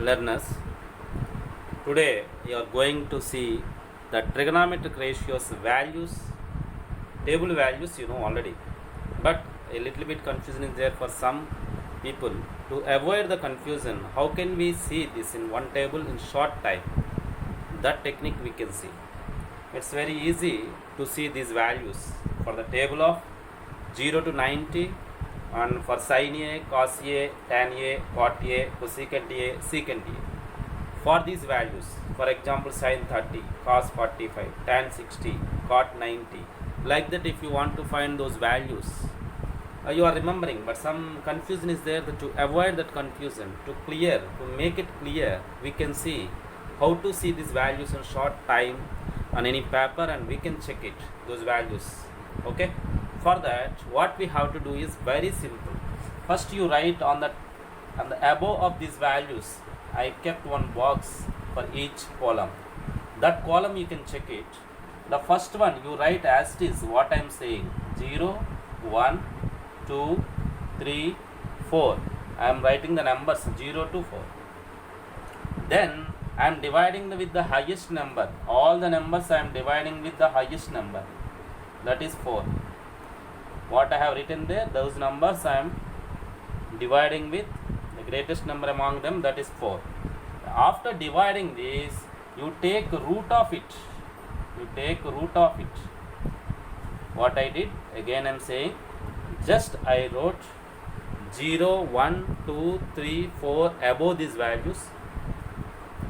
learners. Today you are going to see the trigonometric ratios values, table values you know already, but a little bit confusion is there for some people. To avoid the confusion, how can we see this in one table in short time? That technique we can see. It's very easy to see these values for the table of 0 to 90, and for sin A, cos A, tan A, cot A, cosecant A, secant A. For these values, for example, sin 30, cos 45, tan 60, cot 90. Like that, if you want to find those values, you are remembering, but some confusion is there. To avoid that confusion, to make it clear, we can see how to see these values in short time on any paper, and we can check it, those values. Okay. For that, what we have to do is very simple. First, you write on the above of these values. I kept one box for each column. That column you can check it. The first one you write as it is what I am saying: 0, 1, 2, 3, 4. I am writing the numbers 0 to 4. Then I am dividing with the highest number. All the numbers I am dividing with the highest number. That is 4. What I have written there, those numbers I am dividing with the greatest number among them, that is 4. After dividing this, you take root of it. What I did, again I am saying, just I wrote 0, 1, 2, 3, 4 above these values.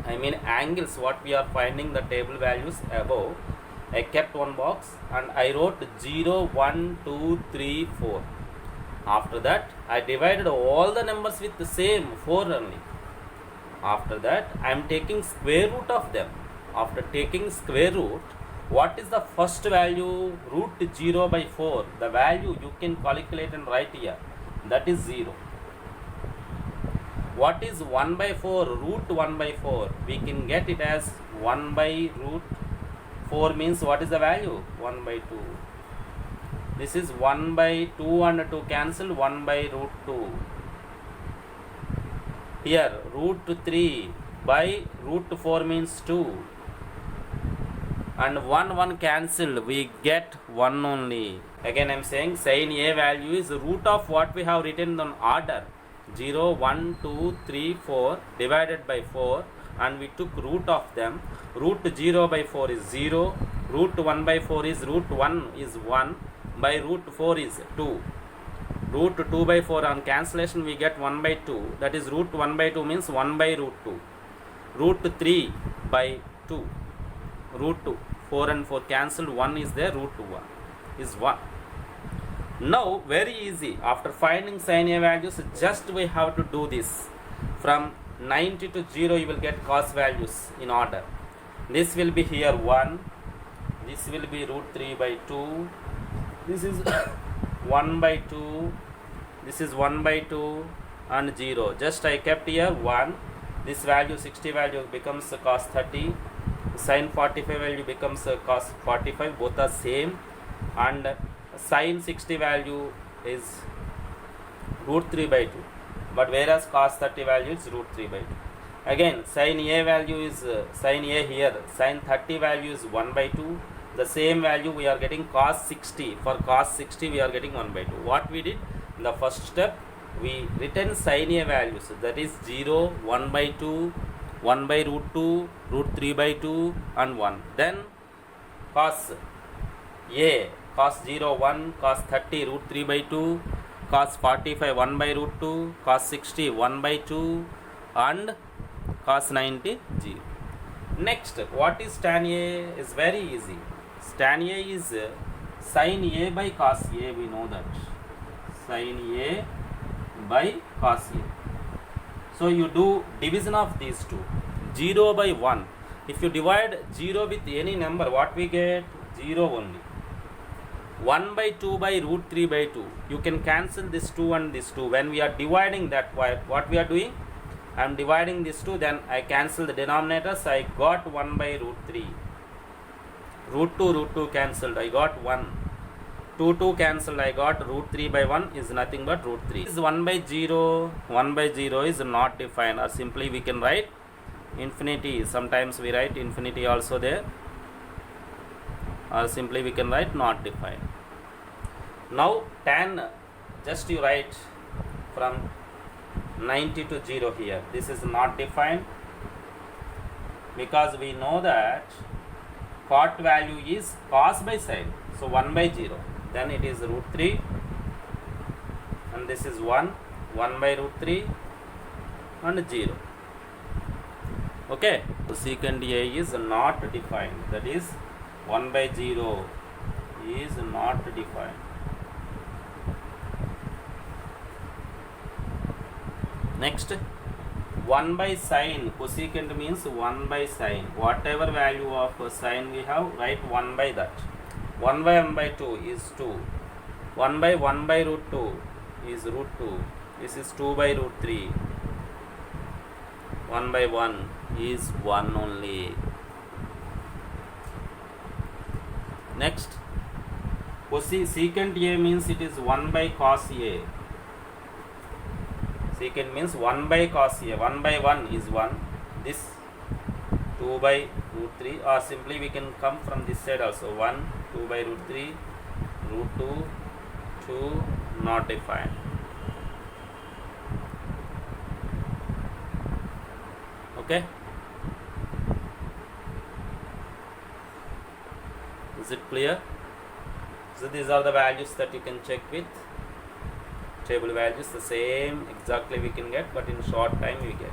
I mean angles, what we are finding the table values above. I kept one box and I wrote 0, 1, 2, 3, 4. After that, I divided all the numbers with the same 4 only. After that, I am taking square root of them. After taking square root, what is the first value? Root 0 by 4. The value you can calculate and write here. That is 0. What is 1 by 4? Root 1 by 4. We can get it as 1 by root 4 means what is the value? 1 by 2. This is 1 by 2 and 2 cancel, 1 by root 2. Here root 3 by root 4 means 2. And 1 cancel, we get 1 only. Again I am saying sin A value is root of what we have written on order. 0, 1, 2, 3, 4 divided by 4. And we took root of them. Root 0 by 4 is 0. Root 1 by 4 is root 1 is 1. By root 4 is 2. Root 2 by 4 on cancellation we get 1 by 2. That is root 1 by 2 means 1 by root 2. Root 3 by 2. Root 2. 4 and 4 cancelled. 1 is there. Root 1 is 1. Now very easy. After finding sin A values, just we have to do this. From 90 to 0 you will get cos values in order. This will be here 1. This will be root 3 by 2. This is 1 by 2. This is 1 by 2 and 0. Just I kept here 1. This value 60 value becomes cos 30. Sin 45 value becomes cos 45. Both are same. And sin 60 value is root 3 by 2. But whereas cos 30 value is root 3 by 2. Again, sin A value is sin A here. Sin 30 value is 1 by 2. The same value we are getting cos 60. For cos 60 we are getting 1 by 2. What we did? In the first step, we written sin A values. That is 0, 1 by 2, 1 by root 2, root 3 by 2 and 1. Then cos A, cos 0, 1, cos 30, root 3 by 2, cos 45 1 by root 2, cos 60 1 by 2 and cos 90 0. Next, what is tan A? Is very easy. Tan A is sin A by cos A, we know that. Sin A by cos A. So you do division of these two. 0 by 1. If you divide 0 with any number, what we get? 0 only. 1 by 2 by root 3 by 2. You can cancel this 2 and this 2. When we are dividing that, what we are doing? I am dividing this 2, then I cancel the denominators. I got 1 by root 3. Root 2 cancelled. I got 1. 2 cancelled, I got root 3 by 1 is nothing but root 3. Is 1 by 0, 1 by 0 is not defined, or simply we can write infinity. Sometimes we write infinity also there, or simply we can write not defined. Now tan, just you write from 90 to 0 here. This is not defined because we know that cot value is cos by sine. So 1 by 0. Then it is root 3, and this is 1 by root 3 and 0. Okay. So secant A is not defined. That is 1 by 0 is not defined. Next, 1 by sine, cosecant means 1 by sine. Whatever value of sine we have, write 1 by that. 1 by 1 by 2 is 2. 1 by root 2 is root 2. This is 2 by root 3. 1 by 1 is 1 only. Next, secant A means it is 1 by cos A. Secant means 1 by cos A. 1 by 1 is 1. This 2 by root 3, or simply we can come from this side also. 1, 2 by root 3, root 2, 2, not defined. Okay. Is it clear? So these are the values that you can check with. Table values, the same exactly we can get, but in short time we get.